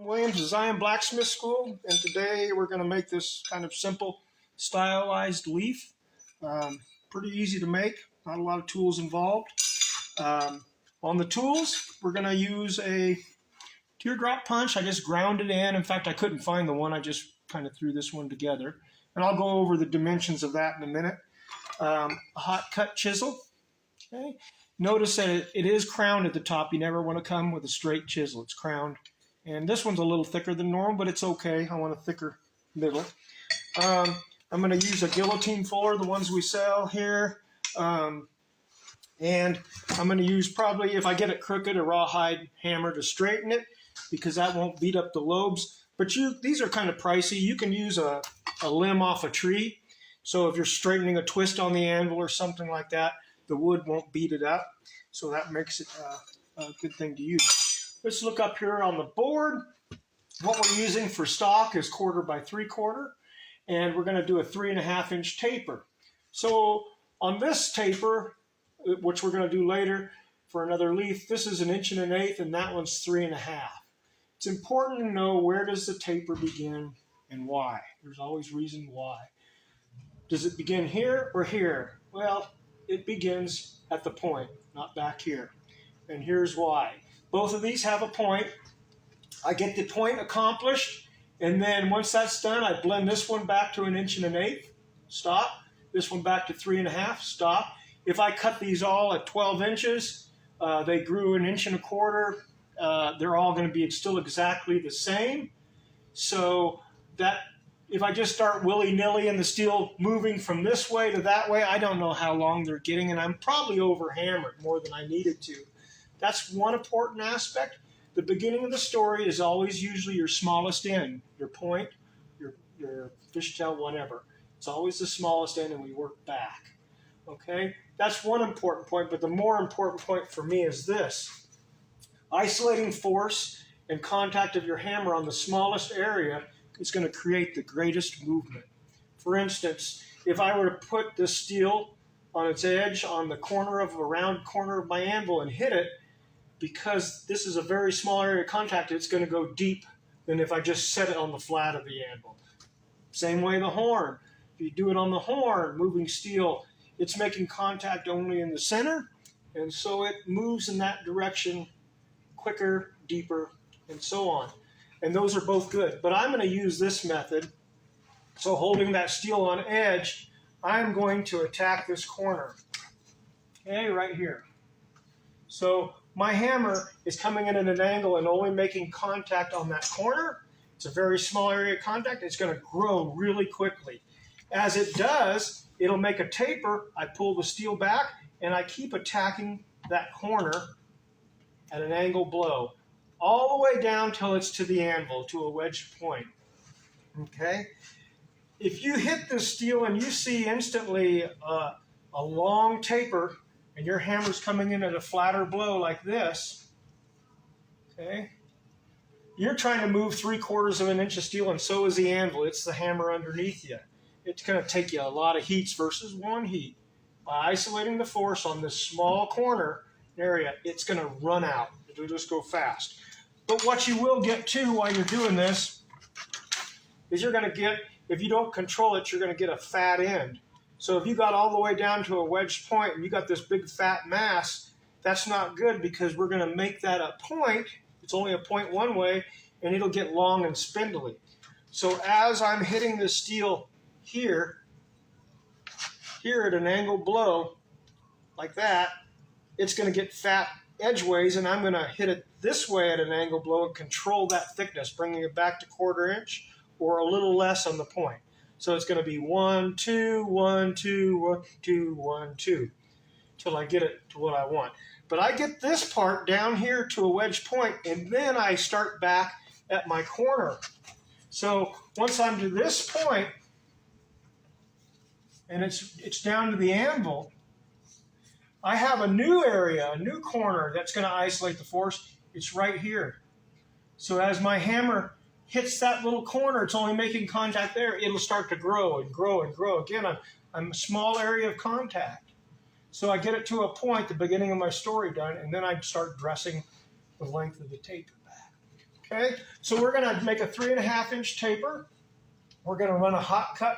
Williams, Design Blacksmith School, and today we're going to make this kind of simple stylized leaf. Pretty easy to make, not a lot of tools involved. On the tools, we're going to use a teardrop punch. I just ground it in. In fact, I couldn't find the one. I just kind of threw this one together. And I'll go over the dimensions of that in a minute. A hot cut chisel. Okay. Notice that it is crowned at the top. You never want to come with a straight chisel. It's crowned. And this one's a little thicker than normal, but it's okay. I want a thicker middle. I'm going to use a guillotine fuller, the ones we sell here. And I'm going to use probably, if I get it crooked, a rawhide hammer to straighten it, because that won't beat up the lobes. But these are kind of pricey. You can use a limb off a tree. So if you're straightening a twist on the anvil or something like that, the wood won't beat it up. So that makes it a good thing to use. Let's look up here on the board. What we're using for stock is 1/4 by 3/4, and we're going to do a 3.5 inch taper. So on this taper, which we're going to do later for another leaf, this is 1 1/8 inches, and that one's 3.5. It's important to know, where does the taper begin and why. There's always reason why. Does it begin here or here? Well, it begins at the point, not back here. And here's why. Both of these have a point. I get the point accomplished, and then once that's done, I blend this one back to 1 1/8 inches, stop. This one back to 3.5, stop. If I cut these all at 12 inches, they grew 1.25 inches. They're all going to be still exactly the same. So that if I just start willy-nilly and the steel moving from this way to that way, I don't know how long they're getting, and I'm probably over-hammered more than I needed to. That's one important aspect. The beginning of the story is always usually your smallest end, your point, your fishtail, whatever. It's always the smallest end, and we work back. Okay? That's one important point, but the more important point for me is this. Isolating force and contact of your hammer on the smallest area is going to create the greatest movement. For instance, if I were to put this steel on its edge on the corner of a round corner of my anvil and hit it, because this is a very small area of contact, it's going to go deep than if I just set it on the flat of the anvil. Same way the horn. If you do it on the horn, moving steel, it's making contact only in the center, and so it moves in that direction quicker, deeper, and so on. And those are both good. But I'm going to use this method. So holding that steel on edge, I'm going to attack this corner. Okay, right here. So my hammer is coming in at an angle and only making contact on that corner. It's a very small area of contact. It's going to grow really quickly. As it does, it'll make a taper. I pull the steel back, and I keep attacking that corner at an angle blow, all the way down till it's to the anvil, to a wedged point. Okay? If you hit the steel and you see instantly a long taper, and your hammer's coming in at a flatter blow like this, okay, you're trying to move 3/4 inch of steel, and so is the anvil. It's the hammer underneath you. It's going to take you a lot of heats versus one heat. By isolating the force on this small corner area, it's going to run out. It'll just go fast. But what you will get too while you're doing this is you're going to get, if you don't control it, you're going to get a fat end. So if you got all the way down to a wedged point and you got this big fat mass, that's not good, because we're going to make that a point. It's only a point one way, and it'll get long and spindly. So as I'm hitting the steel here at an angle blow, like that, it's going to get fat edgeways, and I'm going to hit it this way at an angle blow and control that thickness, bringing it back to 1/4 inch or a little less on the point. So it's going to be 1, 2, 1, 2, 1, 2, 1, 2, till I get it to what I want. But I get this part down here to a wedge point, and then I start back at my corner. So once I'm to this point, and it's down to the anvil, I have a new area, a new corner that's going to isolate the force. It's right here. So as my hammer hits that little corner, it's only making contact there. It'll start to grow and grow and grow. Again, I'm a small area of contact. So I get it to a point, the beginning of my story done, and then I start dressing the length of the taper back. Okay, so we're going to make a 3.5-inch taper. We're going to run a hot cut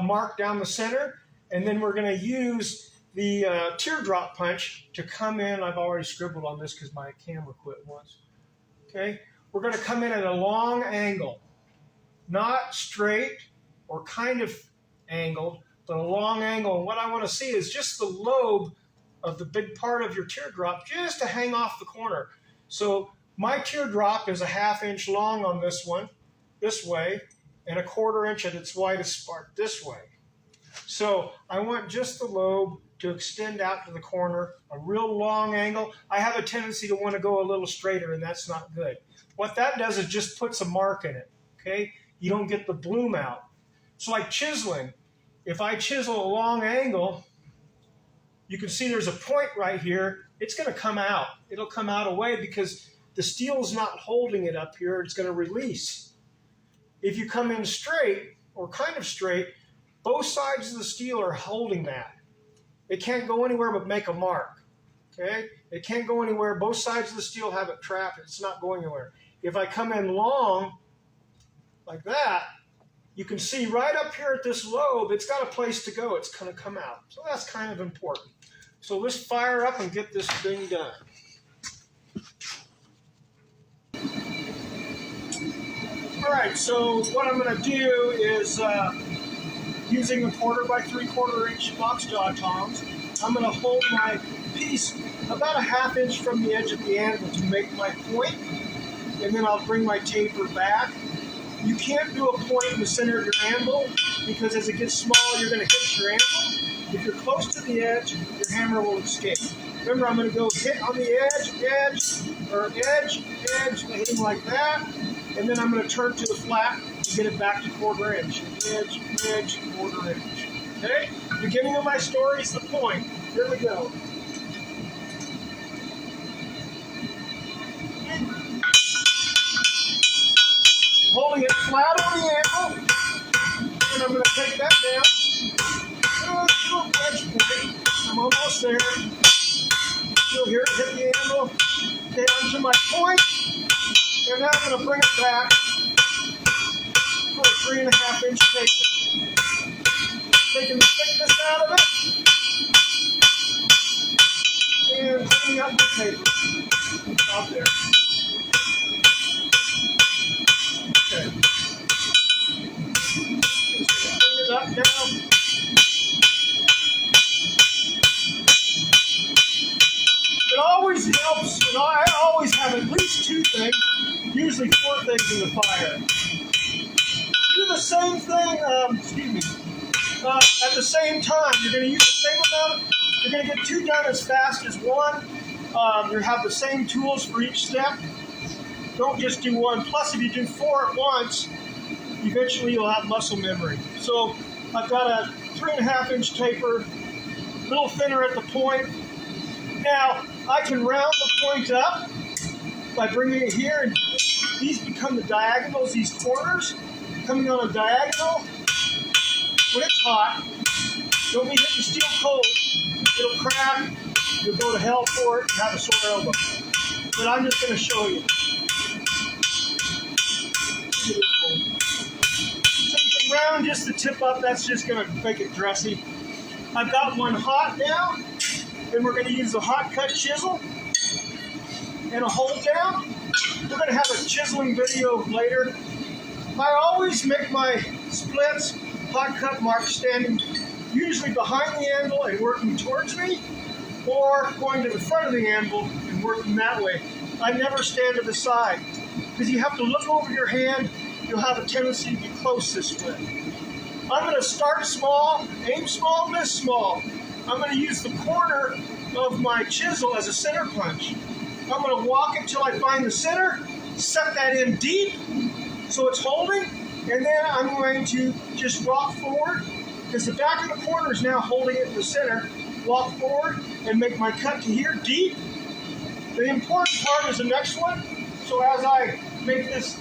mark down the center, and then we're going to use the teardrop punch to come in. I've already scribbled on this because my camera quit once. Okay, we're going to come in at a long angle, not straight or kind of angled, but a long angle. And what I want to see is just the lobe of the big part of your teardrop just to hang off the corner. So my teardrop is a 1/2 inch long on this one, this way, and a 1/4 inch at its widest part this way. So I want just the lobe to extend out to the corner, a real long angle. I have a tendency to want to go a little straighter, and that's not good. What that does is just puts a mark in it, okay? You don't get the bloom out. It's like chiseling. If I chisel a long angle, you can see there's a point right here. It's going to come out. It'll come out away because the steel's not holding it up here. It's going to release. If you come in straight, or kind of straight, both sides of the steel are holding that. It can't go anywhere but make a mark. Okay? It can't go anywhere. Both sides of the steel have it trapped. It's not going anywhere. If I come in long, like that, you can see right up here at this lobe, it's got a place to go. It's going to come out. So that's kind of important. So let's fire up and get this thing done. All right, so what I'm going to do is, using a 1/4 by 3/4 inch box jaw tongs, I'm going to hold my piece about a 1/2 inch from the edge of the anvil to make my point, and then I'll bring my taper back. You can't do a point in the center of your anvil because as it gets smaller, you're going to hit your anvil. If you're close to the edge, your hammer will escape. Remember, I'm going to go hit on the edge, hitting like that, and then I'm going to turn to the flat and get it back to 1/4 inch. Edge, 1/4 inch. Okay? Beginning of my story is the point. Here we go. Holding it flat on the anvil, and I'm going to take that down. Little edge point. I'm almost there. You'll hear it hit the anvil down to my point, and now I'm going to bring it back for a 3.5 inch taper. Taking the thickness out of it, and cleaning up the taper out there. Okay. Just clean it up now. It always helps, and I always have at least 2 things, usually 4 things in the fire. Do the same thing, at the same time. You're going to use the same amount, you're going to get 2 done as fast as 1. You have the same tools for each step. Don't just do 1. Plus, if you do 4 at once, eventually you'll have muscle memory. So I've got a 3.5 inch taper, a little thinner at the point. Now, I can round the point up by bringing it here, and these become the diagonals, these corners, coming on a diagonal. When it's hot, don't be hitting steel cold. It'll crack, you'll go to hell for it, and have a sore elbow. But I'm just going to show you. So you can round just the tip up, that's just going to make it dressy. I've got one hot now. Then we're going to use a hot cut chisel and a hold down. We're going to have a chiseling video later. I always make my splits, hot cut marks standing usually behind the anvil and working towards me, or going to the front of the anvil and working that way. I never stand to the side because you have to look over your hand. You'll have a tendency to be close this way. I'm going to start small, aim small, miss small. I'm going to use the corner of my chisel as a center punch. I'm going to walk until I find the center, set that in deep so it's holding, and then I'm going to just walk forward because the back of the corner is now holding it in the center. Walk forward and make my cut to here deep. The important part is the next one. So as I make this,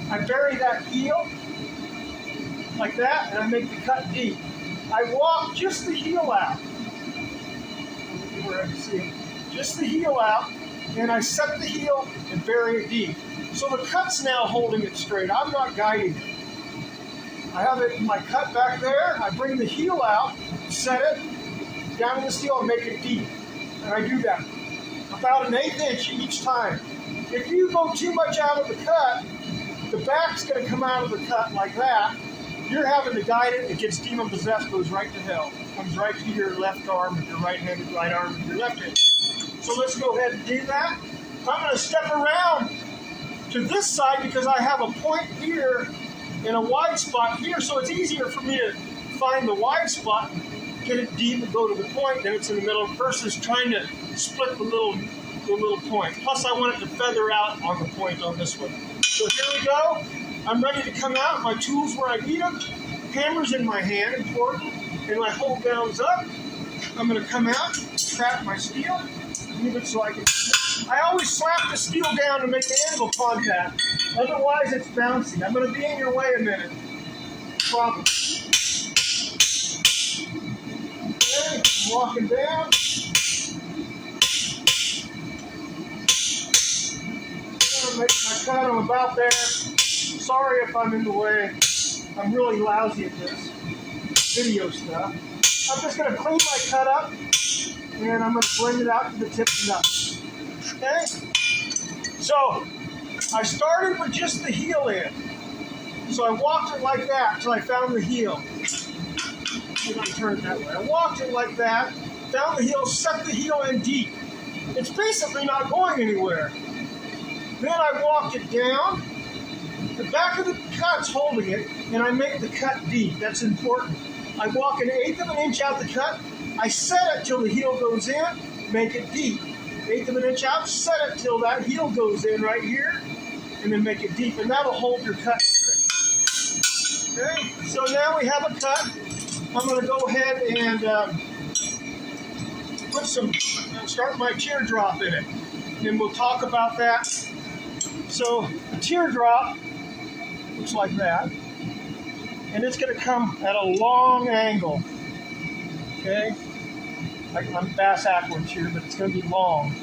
I bury that heel like that, and I make the cut deep. I walk just the heel out. Where I can see it. Just the heel out, and I set the heel and bury it deep. So the cut's now holding it straight. I'm not guiding it. I have it in my cut back there. I bring the heel out, set it down in the steel, and make it deep. And I do that about an 1/8 inch each time. If you go too much out of the cut, the back's going to come out of the cut like that. You're having to guide it. It gets demon possessed, goes right to hell. Comes right to your left arm with your right-handed right arm with your left hand. So let's go ahead and do that. I'm going to step around to this side because I have a point here and a wide spot here, so it's easier for me to find the wide spot, get it deep, and go to the point. Then it's in the middle versus trying to split the little point. Plus, I want it to feather out on the point on this one. So here we go. I'm ready to come out. My tools where I need them. Hammer's in my hand, important. And my hold down's up. I'm going to come out, trap my steel, move it so I can. I always slap the steel down to make the angle contact. Otherwise, it's bouncy. I'm going to be in your way a minute. Problem. Okay, I'm walking down. I'm going to make my cut. I'm about there. Sorry if I'm in the way. I'm really lousy at this video stuff. I'm just going to clean my cut up, and I'm going to blend it out to the tips and nuts. Okay? So, I started with just the heel in. So I walked it like that until I found the heel. I'm going to turn it that way. I walked it like that, found the heel, set the heel in deep. It's basically not going anywhere. Then I walked it down. The back of the cut's holding it, and I make the cut deep. That's important. I walk 1/8 of an inch out the cut. I set it till the heel goes in, make it deep. 1/8 of an inch out, set it till that heel goes in right here, and then make it deep. And that'll hold your cut straight. Okay, so now we have a cut. I'm going to go ahead and start my teardrop in it. And we'll talk about that. So the teardrop looks like that. And it's going to come at a long angle. Okay? I'm bass backwards here, but it's going to be long.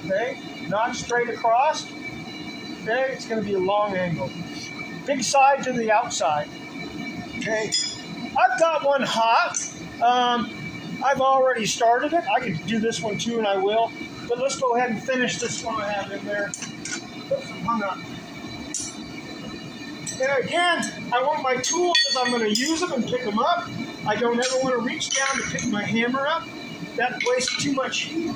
Okay? Not straight across. Okay? It's going to be a long angle. Big side to the outside. Okay? I've got one hot. I've already started it. I could do this one too, and I will. But let's go ahead and finish this one I have in there. Oops, I'm hung up. And again, I want my tools as I'm going to use them and pick them up. I don't ever want to reach down to pick my hammer up. That wastes too much heat.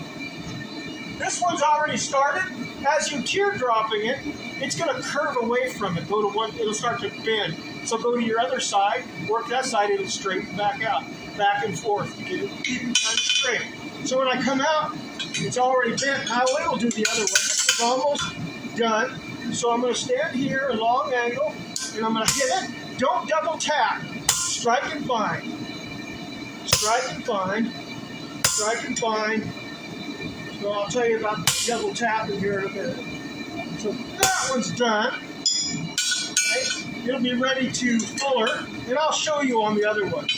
This one's already started. As you're teardropping it, it's going to curve away from it. Go to one, it'll start to bend. So go to your other side, work that side, it'll straighten back out, back and forth. You get it kind of straight. So when I come out, it's already bent. Now it'll do the other way. This is almost done. So I'm going to stand here, a long angle, and I'm going to hit it. Don't double tap. Strike and bind. Strike and bind. Strike and bind. So I'll tell you about double tapping here in a minute. So that one's done. Okay. It'll be ready to fuller, and I'll show you on the other one.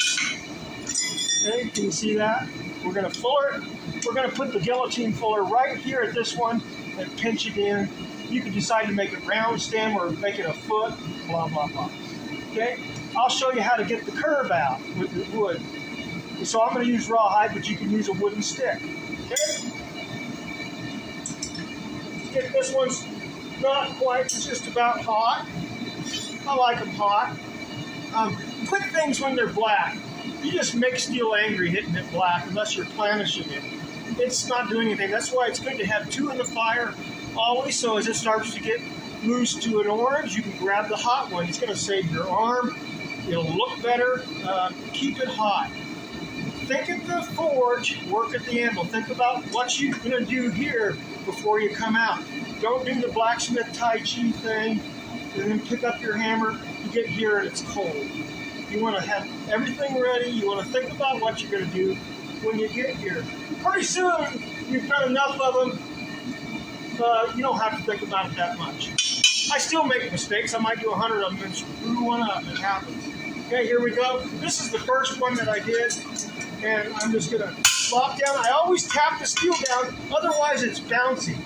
Okay, can you see that? We're going to fuller it. We're going to put the guillotine fuller right here at this one and pinch it in. You can decide to make it round stem or make it a foot, blah, blah, blah. Okay? I'll show you how to get the curve out with the wood. So I'm going to use rawhide, but you can use a wooden stick. Okay? This one's not quite, it's just about hot. I like them hot. Quick things when they're black. You just make steel angry hitting it black unless you're planishing it. It's not doing anything. That's why it's good to have two in the fire always, so as it starts to get loose to an orange, you can grab the hot one. It's going to save your arm. It'll look better. Keep it hot. Think at the forge, work at the anvil. Think about what you're going to do here before you come out. Don't do the blacksmith Tai Chi thing and then pick up your hammer. You get here and it's cold. You want to have everything ready. You want to think about what you're going to do when you get here. Pretty soon, you've done enough of them. You don't have to think about it that much. I still make mistakes. I might do 100 of them and screw one up. It happens. Okay, here we go. This is the first one that I did, and I'm just going to lock down. I always tap the steel down, otherwise it's bouncy.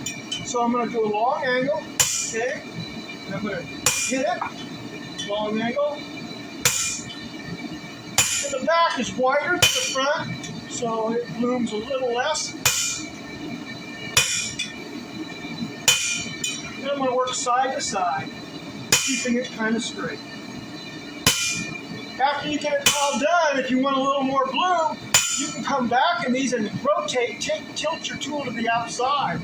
So I'm going to do a long angle, Okay, and I'm going to hit it, long angle. And the back is wider than the front, so it blooms a little less. And I'm going to work side to side, keeping it kind of straight. After you get it all done, if you want a little more bloom, you can come back in these and rotate, tilt your tool to the outside.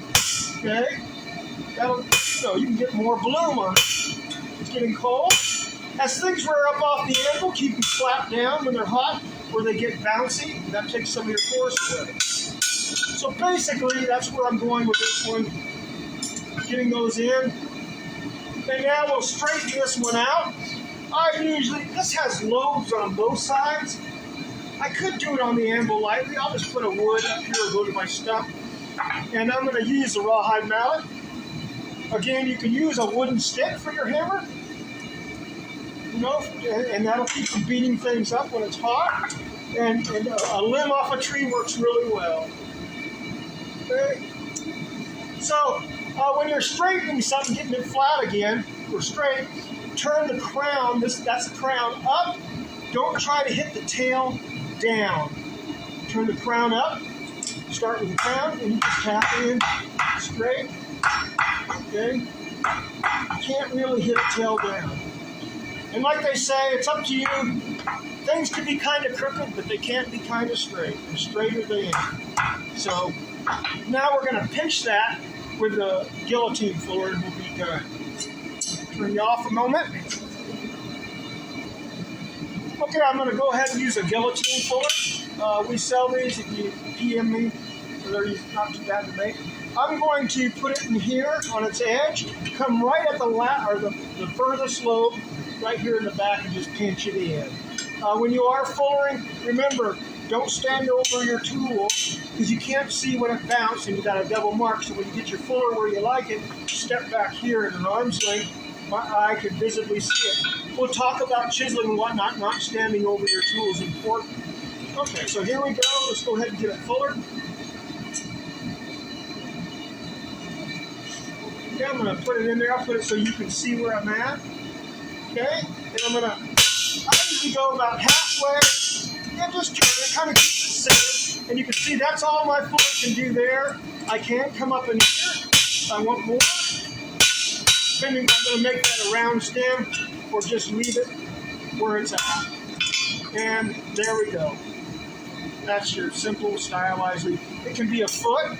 Okay? That'll, you can get more bloom on it. It's getting cold. As things wear up off the anvil, keep them flat down when they're hot, where they get bouncy. That takes some of your force away. So basically, that's where I'm going with this one. Getting those in. And now we'll straighten this one out. This has lobes on both sides. I could do it on the anvil lightly. I'll just put a wood up here or go to my stump. And I'm going to use the rawhide mallet. Again, you can use a wooden stick for your hammer. And that'll keep from beating things up when it's hot. And a limb off a tree works really well. Okay? So, when you're straightening something, getting it flat again, or straight, turn the crown, that's the crown, up. Don't try to hit the tail down. Turn the crown up. Start with the crown, and you just tap in straight. Okay? You can't really hit the tail down. And like they say, it's up to you. Things can be kind of crooked, but they can't be kind of straight. The straighter they are. So now we're going to pinch that with the guillotine fuller and we'll be done. Turn you off a moment. Okay, I'm going to go ahead and use a guillotine fuller. We sell these if you PM me. So they're not too bad to make. I'm going to put it in here on its edge, come right at the furthest lobe, right here in the back, and just pinch it in. When you are fullering, remember, don't stand over your tool because you can't see when it bounced and you got a double mark. So when you get your fuller where you like it, step back here at an arm's length. My eye can visibly see it. We'll talk about chiseling and whatnot. Not standing over your tool is important. Okay, so here we go. Let's go ahead and get it fuller. Okay, I'm going to put it in there. I'll put it so you can see where I'm at. Okay, and I usually go about halfway and just turn it, kind of keep it centered. And you can see that's all my fuller can do there. I can't come up in here. I want more. Depending, I'm going to make that a round stem or just leave it where it's at. And there we go. That's your simple stylized leaf. It can be a foot.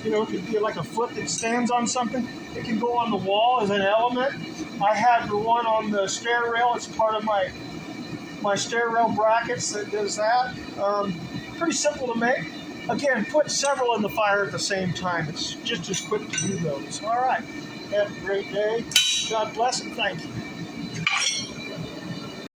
It could be like a foot that stands on something. It can go on the wall as an element. I have the one on the stair rail. It's part of my stair rail brackets that does that. Pretty simple to make. Again, put several in the fire at the same time. It's just as quick to do those. All right. Have a great day. God bless and thank you.